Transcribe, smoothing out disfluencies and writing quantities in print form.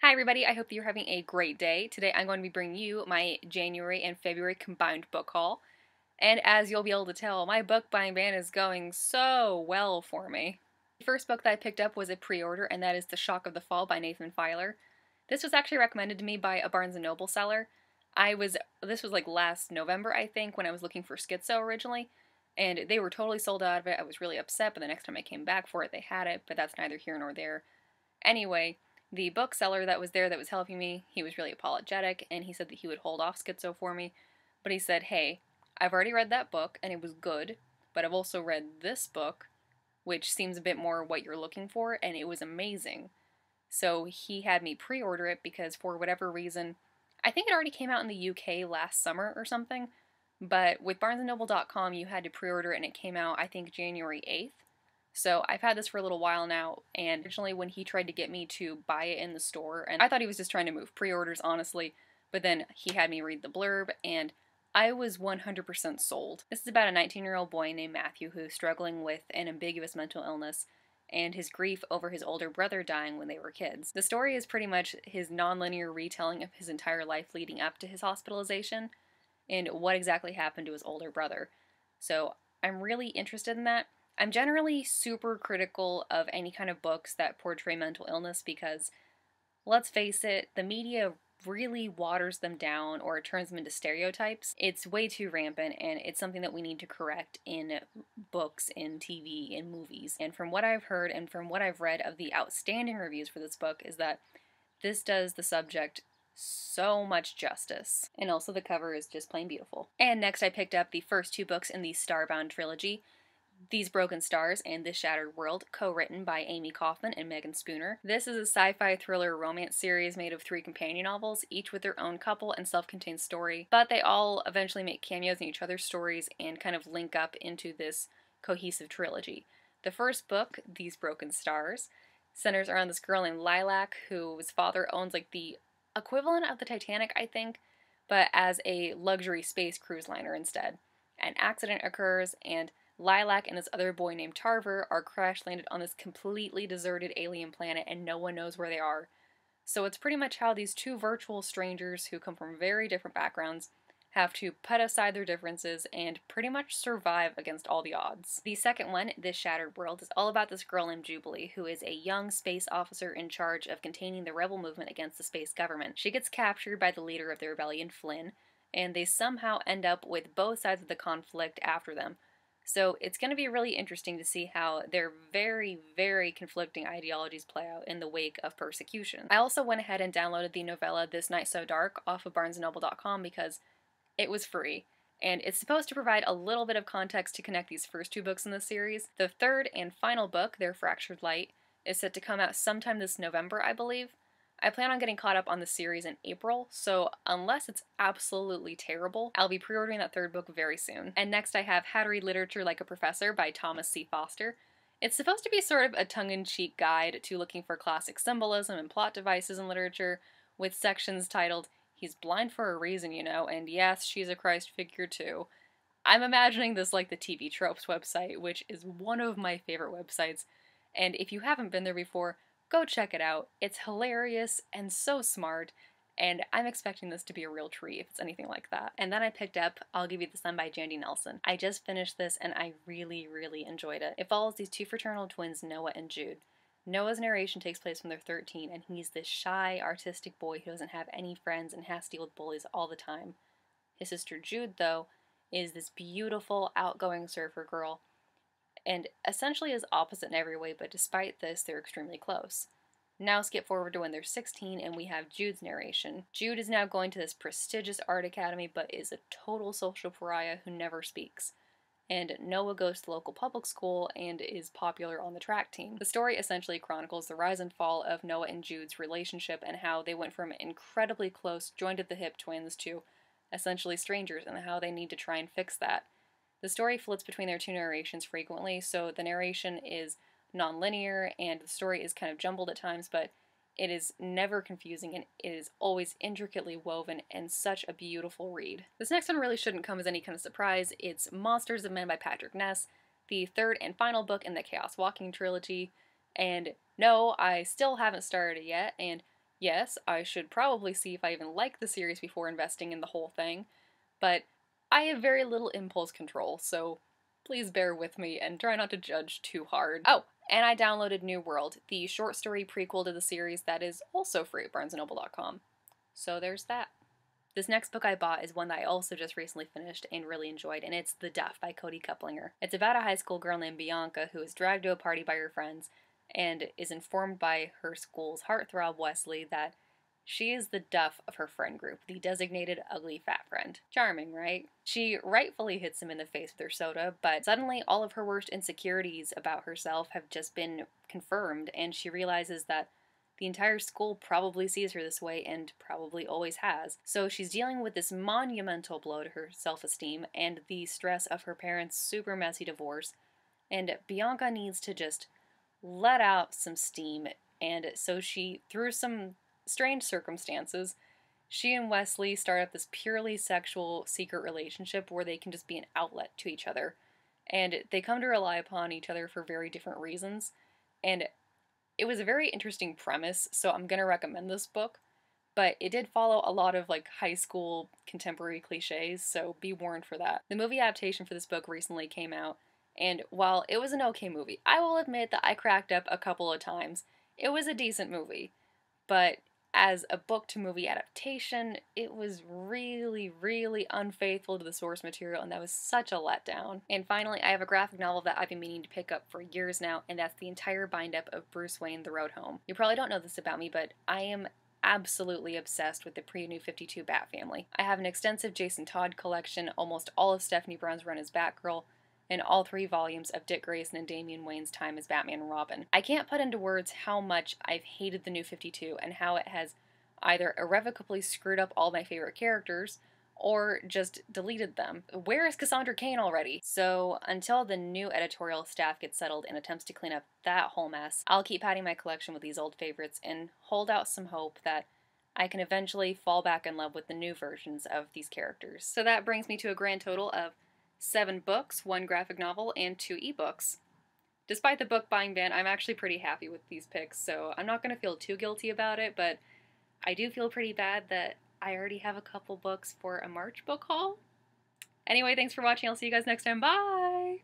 Hi everybody, I hope that you're having a great day. Today I'm going to be bringing you my January and February combined book haul. And as you'll be able to tell, my book buying ban is going so well for me. The first book that I picked up was a pre-order, and that is The Shock of the Fall by Nathan Filer. This was actually recommended to me by a Barnes & Noble seller. This was like last November, I think, when I was looking for Schizo originally, and they were totally sold out of it. I was really upset, but the next time I came back for it, they had it, but that's neither here nor there. Anyway, the bookseller that was there that was helping me, he was really apologetic, and he said that he would hold off Schizo for me, but he said, hey, I've already read that book, and it was good, but I've also read this book, which seems a bit more what you're looking for, and it was amazing. So he had me pre-order it because for whatever reason, I think it already came out in the UK last summer or something, but with BarnesandNoble.com you had to pre-order it, and it came out, I think, January 8th. So I've had this for a little while now, and originally when he tried to get me to buy it in the store, and I thought he was just trying to move pre-orders, honestly, but then he had me read the blurb, and I was 100% sold. This is about a 19-year-old boy named Matthew who's struggling with an ambiguous mental illness and his grief over his older brother dying when they were kids. The story is pretty much his non-linear retelling of his entire life leading up to his hospitalization and what exactly happened to his older brother. So I'm really interested in that. I'm generally super critical of any kind of books that portray mental illness because, let's face it, the media really waters them down or turns them into stereotypes. It's way too rampant, and it's something that we need to correct in books, in TV, in movies. And from what I've heard and from what I've read of the outstanding reviews for this book is that this does the subject so much justice. And also the cover is just plain beautiful. And next I picked up the first two books in the Starbound trilogy, These Broken Stars and This Shattered World, co-written by Amy Kaufman and Megan Spooner. This is a sci-fi thriller romance series made of 3 companion novels, each with their own couple and self-contained story, but they all eventually make cameos in each other's stories and kind of link up into this cohesive trilogy. The first book, These Broken Stars, centers around this girl named Lilac whose father owns like the equivalent of the Titanic, I think, but as a luxury space cruise liner instead. An accident occurs, and Lilac and this other boy named Tarver are crash-landed on this completely deserted alien planet, and no one knows where they are. So it's pretty much how these two virtual strangers who come from very different backgrounds have to put aside their differences and pretty much survive against all the odds. The second one, This Shattered World, is all about this girl named Jubilee, who is a young space officer in charge of containing the rebel movement against the space government. She gets captured by the leader of the rebellion, Flynn, and they somehow end up with both sides of the conflict after them. So it's going to be really interesting to see how their very, very conflicting ideologies play out in the wake of persecution. I also went ahead and downloaded the novella This Night So Dark off of BarnesandNoble.com because it was free, and it's supposed to provide a little bit of context to connect these first two books in the series. The third and final book, Their Fractured Light, is set to come out sometime this November, I believe. I plan on getting caught up on the series in April, so unless it's absolutely terrible, I'll be pre-ordering that third book very soon. And next I have How to Read Literature Like a Professor by Thomas C. Foster. It's supposed to be sort of a tongue-in-cheek guide to looking for classic symbolism and plot devices in literature, with sections titled, He's blind for a reason, you know, and yes, she's a Christ figure too. I'm imagining this like the TV Tropes website, which is one of my favorite websites, and if you haven't been there before, go check it out. It's hilarious and so smart, and I'm expecting this to be a real treat if it's anything like that. And then I picked up I'll Give You the Sun by Jandy Nelson. I just finished this and I really, really enjoyed it. It follows these two fraternal twins, Noah and Jude. Noah's narration takes place when they're 13, and he's this shy, artistic boy who doesn't have any friends and has to deal with bullies all the time. His sister Jude, though, is this beautiful, outgoing surfer girl, and essentially is opposite in every way, but despite this, they're extremely close. Now skip forward to when they're 16, and we have Jude's narration. Jude is now going to this prestigious art academy, but is a total social pariah who never speaks. And Noah goes to the local public school and is popular on the track team. The story essentially chronicles the rise and fall of Noah and Jude's relationship and how they went from incredibly close, joined-at-the-hip twins to essentially strangers, and how they need to try and fix that. The story flits between their two narrations frequently, so the narration is non-linear and the story is kind of jumbled at times, but it is never confusing and it is always intricately woven and such a beautiful read. This next one really shouldn't come as any kind of surprise. It's Monsters of Men by Patrick Ness, the third and final book in the Chaos Walking trilogy. And no, I still haven't started it yet, and Yes, I should probably see if I even like the series before investing in the whole thing, but I have very little impulse control, so please bear with me and try not to judge too hard. Oh, and I downloaded New World, the short story prequel to the series that is also free at barnesandnoble.com. So there's that. This next book I bought is one that I also just recently finished and really enjoyed, and it's The Duff by Cody Keplinger. It's about a high school girl named Bianca who is dragged to a party by her friends and is informed by her school's heartthrob Wesley that she is the Duff of her friend group, the designated ugly fat friend. Charming, right? She rightfully hits him in the face with her soda, but suddenly all of her worst insecurities about herself have just been confirmed, and she realizes that the entire school probably sees her this way and probably always has. So she's dealing with this monumental blow to her self esteem and the stress of her parents' super messy divorce. And Bianca needs to just let out some steam. And so she, through some strange circumstances, she and Wesley start up this purely sexual secret relationship where they can just be an outlet to each other. And they come to rely upon each other for very different reasons. And it was a very interesting premise, so I'm gonna recommend this book. But it did follow a lot of like high school contemporary cliches, so be warned for that. The movie adaptation for this book recently came out, and while it was an okay movie, I will admit that I cracked up a couple of times. It was a decent movie, but as a book to movie adaptation, it was really, really unfaithful to the source material, and that was such a letdown. And finally, I have a graphic novel that I've been meaning to pick up for years now, and that's the entire bind-up of Bruce Wayne: The Road Home. You probably don't know this about me, but I am absolutely obsessed with the pre-New 52 Bat family. I have an extensive Jason Todd collection, almost all of Stephanie Brown's run as Batgirl, and all 3 volumes of Dick Grayson and Damian Wayne's time as Batman and Robin. I can't put into words how much I've hated the New 52 and how it has either irrevocably screwed up all my favorite characters or just deleted them. Where is Cassandra Cain already? So until the new editorial staff gets settled and attempts to clean up that whole mess, I'll keep padding my collection with these old favorites and hold out some hope that I can eventually fall back in love with the new versions of these characters. So that brings me to a grand total of 7 books, 1 graphic novel, and 2 ebooks. Despite the book buying ban, I'm actually pretty happy with these picks, so I'm not going to feel too guilty about it, but I do feel pretty bad that I already have a couple books for a March book haul. Anyway, thanks for watching. I'll see you guys next time. Bye!